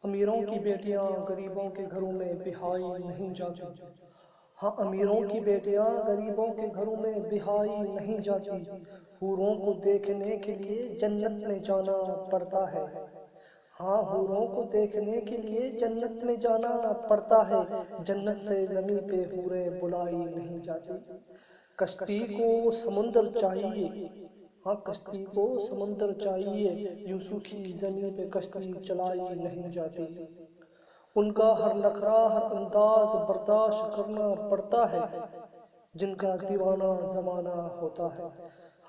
امیروں کی بیٹیاں غریبوں کے گھروں میں بہائی نہیں جاتی۔ ہاں، امیروں کی بیٹیاں غریبوں کے گھروں میں بہائی نہیں جاتی، حوروں کو دیکھنے کے لیے جنت میں جانا پڑتا ہے۔ ہاں، حوروں کو دیکھنے کے لیے جنت میں جانا پڑتا ہے، جنت سے زمیں پہ حوریں بلائی نہیں جاتی۔ کشتی کو سمندر چاہیے، ہاں کشتی کو سمندر چاہیے، یوں سوکھی زمین پہ کشتی چلائی نہیں جاتی۔ ان کا ہر نخرہ ہر انداز برداشت کرنا پڑتا ہے، جن کا دیوانہ زمانہ ہوتا ہے۔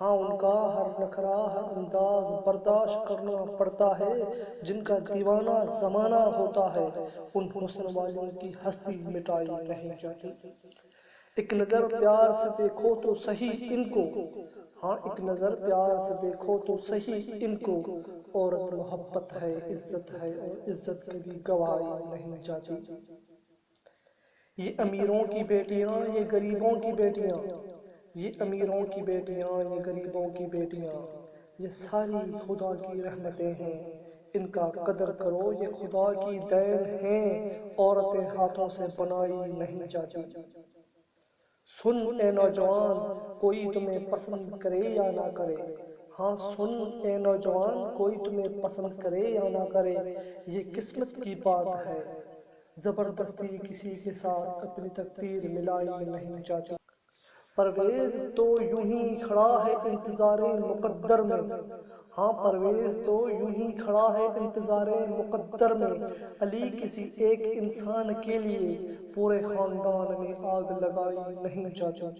ہاں، ان کا ہر نخرہ ہر انداز برداشت کرنا پڑتا ہے، جن کا دیوانہ زمانہ ہوتا ہے۔ ان حسن والوں کی ہستی مٹائی نہیں جاتی۔ ایک نظر پیار سے دیکھو تو صحیح ان کو، ہاں ایک نظر پیار سے دیکھو تو صحیح ان کو، عورت محبت ہے عزت ہے اور عزت کبھی گوائی نہیں جاتی۔ یہ امیروں کی بیٹیاں یہ غریبوں کی بیٹیاں، یہ امیروں کی بیٹیاں یہ غریبوں کی بیٹیاں، یہ ساری خدا کی رحمتیں ہیں، ان کا قدر کرو یہ خدا کی دین ہیں، عورتیں ہاتھوں سے بنائی نہیں جاتی۔ سن اے نوجوان، کوئی تمہیں پسند کرے یا نہ کرے، ہاں سن اے نوجوان، کوئی تمہیں پسند کرے یا نہ کرے، یہ قسمت کی بات ہے، زبردستی کسی کے ساتھ اپنی تقدیر ملائی نہیں جاتی۔ پرویز تو یوں ہی کھڑا ہے انتظار مقدر میں، ہاں پرویز تو یوں ہی کھڑا ہے انتظار مقدر میں، علی کسی ایک انسان کے لیے پورے خاندان میں آگ لگائی نہیں جاتی۔